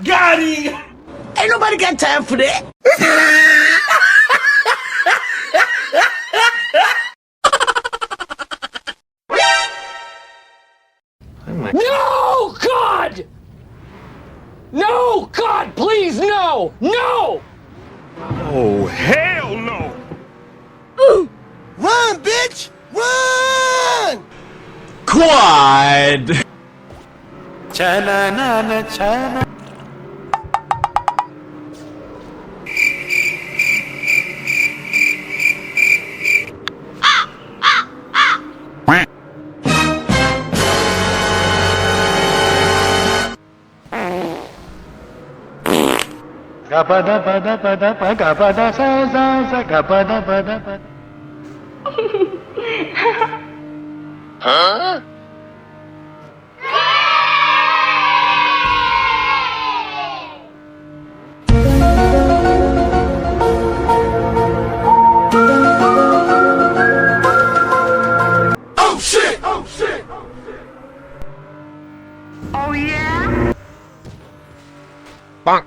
Got him! Ain't nobody got time for that. No, God! No, God, please, no! No! Oh, hell no! Run, bitch! Run! Quad! Chana na na chana. Gapada pada pada pada gapada sa sa sa gapada pada pada. Huh? Oh shit! Oh shit! Oh, yeah? Bonk.